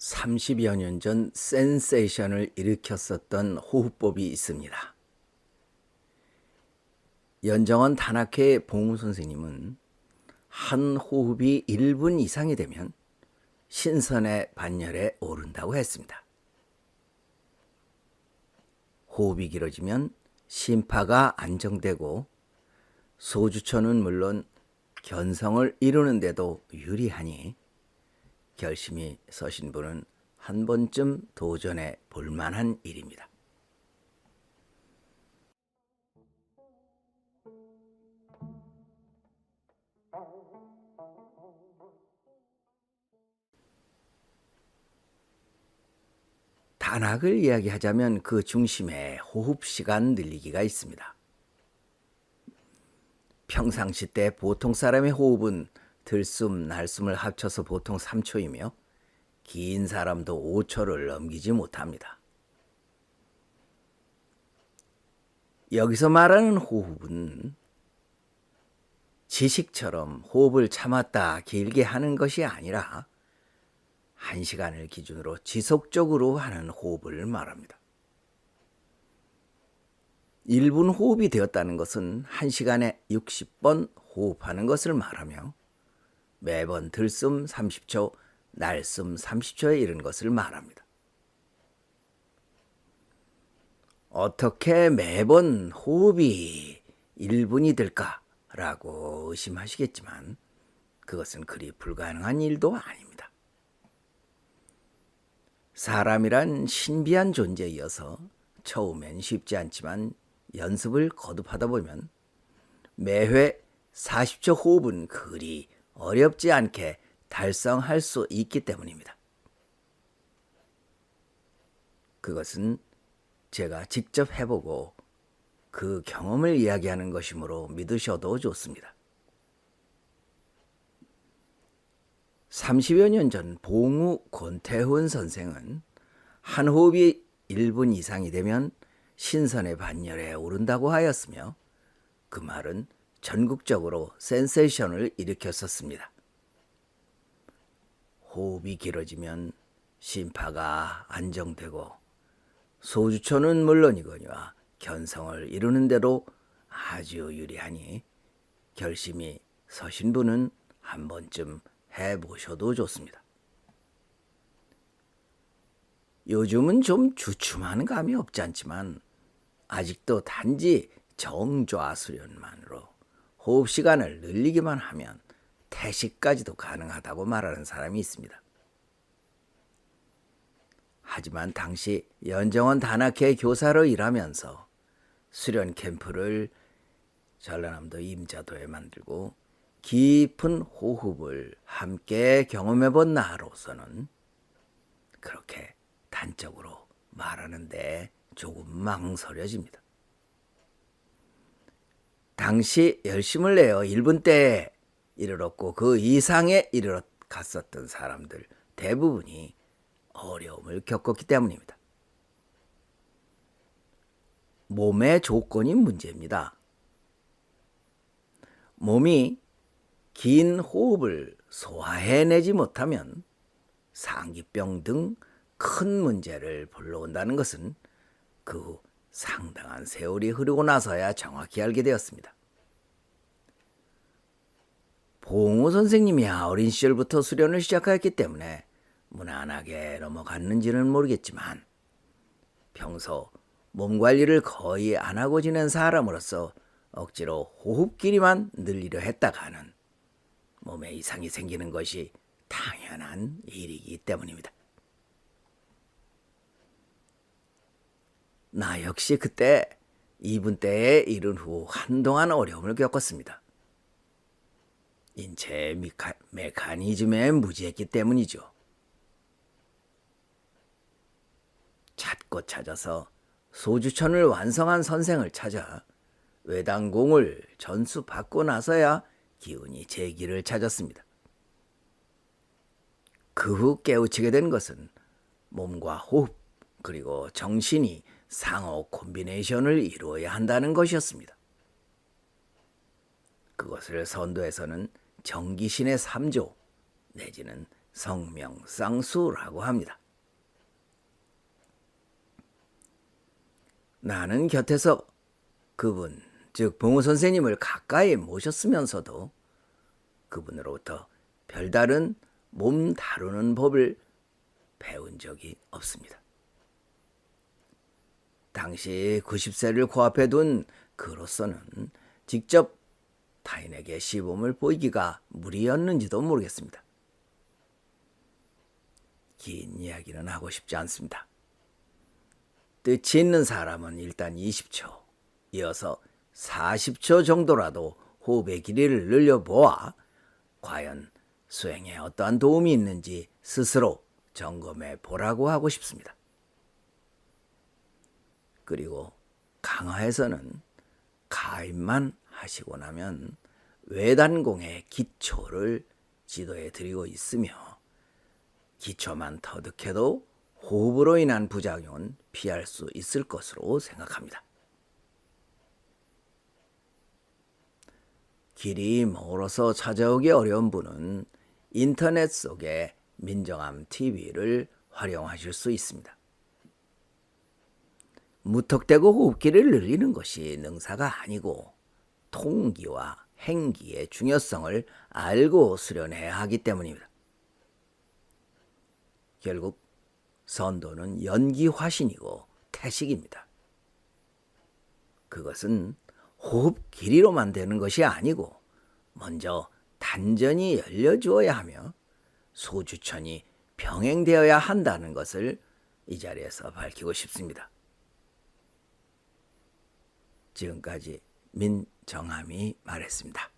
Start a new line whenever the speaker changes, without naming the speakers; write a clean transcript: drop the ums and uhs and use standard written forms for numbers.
30여 년 전 센세이션을 일으켰었던 호흡법이 있습니다. 연정원 단학회 봉우 선생님은 한 호흡이 1분 이상이 되면 신선의 반열에 오른다고 했습니다. 호흡이 길어지면 심파가 안정되고 소주천은 물론 견성을 이루는 데도 유리하니 결심이 서신 분은 한 번쯤 도전해 볼 만한 일입니다. 단학을 이야기하자면 그 중심에 호흡 시간 늘리기가 있습니다. 평상시 때 보통 사람의 호흡은 들숨, 날숨을 합쳐서 보통 3초이며 긴 사람도 5초를 넘기지 못합니다. 여기서 말하는 호흡은 지식처럼 호흡을 참았다 길게 하는 것이 아니라 1시간을 기준으로 지속적으로 하는 호흡을 말합니다. 1분 호흡이 되었다는 것은 1시간에 60번 호흡하는 것을 말하며 매번 들숨 30초, 날숨 30초에 이른 것을 말합니다. 어떻게 매번 호흡이 1분이 될까라고 의심하시겠지만 그것은 그리 불가능한 일도 아닙니다. 사람이란 신비한 존재이어서 처음엔 쉽지 않지만 연습을 거듭하다 보면 매회 40초 호흡은 그리 어렵지 않게 달성할 수 있기 때문입니다. 그것은 제가 직접 해보고 그 경험을 이야기하는 것이므로 믿으셔도 좋습니다. 30여 년 전 봉우 권태훈 선생은 한 호흡이 1분 이상이 되면 신선의 반열에 오른다고 하였으며 그 말은 전국적으로 센세이션을 일으켰었습니다. 호흡이 길어지면 심파가 안정되고 소주초는 물론이거니와 견성을 이루는 데도 아주 유리하니 결심이 서신 분은 한 번쯤 해보셔도 좋습니다. 요즘은 좀 주춤하는 감이 없지 않지만 아직도 단지 정좌수련만으로 호흡 시간을 늘리기만 하면 퇴식까지도 가능하다고 말하는 사람이 있습니다. 하지만 당시 연정원 단학회 교사로 일하면서 수련 캠프를 전라남도 임자도에 만들고 깊은 호흡을 함께 경험해 본 나로서는 그렇게 단적으로 말하는데 조금 망설여집니다. 당시 열심을 내어 1분대에 이르렀고 그 이상에 이르러 갔었던 사람들 대부분이 어려움을 겪었기 때문입니다. 몸의 조건이 문제입니다. 몸이 긴 호흡을 소화해내지 못하면 상기병 등 큰 문제를 불러온다는 것은 그 후 상당한 세월이 흐르고 나서야 정확히 알게 되었습니다. 봉우 선생님이 어린 시절부터 수련을 시작하였기 때문에 무난하게 넘어갔는지는 모르겠지만 평소 몸 관리를 거의 안 하고 지낸 사람으로서 억지로 호흡 길이만 늘리려 했다가는 몸에 이상이 생기는 것이 당연한 일이기 때문입니다. 나 역시 그때 2분대에 이른 후 한동안 어려움을 겪었습니다. 인체의 메커니즘에 무지했기 때문이죠. 찾고 찾아서 소주천을 완성한 선생을 찾아 외당공을 전수받고 나서야 기운이 제 길을 찾았습니다. 그 후 깨우치게 된 것은 몸과 호흡 그리고 정신이 상호 콤비네이션을 이루어야 한다는 것이었습니다. 그것을 선도에서는 정기신의 3조 내지는 성명쌍수라고 합니다. 나는 곁에서 그분, 즉 봉우 선생님을 가까이 모셨으면서도 그분으로부터 별다른 몸 다루는 법을 배운 적이 없습니다. 당시 90세를 코앞에 둔 그로서는 직접 타인에게 시범을 보이기가 무리였는지도 모르겠습니다. 긴 이야기는 하고 싶지 않습니다. 뜻이 있는 사람은 일단 20초, 이어서 40초 정도라도 호흡의 길이를 늘려보아 과연 수행에 어떠한 도움이 있는지 스스로 점검해 보라고 하고 싶습니다. 그리고 강화에서는 가입만 하시고 나면 외단공의 기초를 지도해 드리고 있으며 기초만 터득해도 호흡으로 인한 부작용은 피할 수 있을 것으로 생각합니다. 길이 멀어서 찾아오기 어려운 분은 인터넷 속의 민정암 TV를 활용하실 수 있습니다. 무턱대고 호흡기를 늘리는 것이 능사가 아니고 통기와 행기의 중요성을 알고 수련해야 하기 때문입니다. 결국 선도는 연기화신이고 태식입니다. 그것은 호흡 길이로만 되는 것이 아니고 먼저 단전이 열려주어야 하며 소주천이 병행되어야 한다는 것을 이 자리에서 밝히고 싶습니다. 지금까지 민정함이 말했습니다.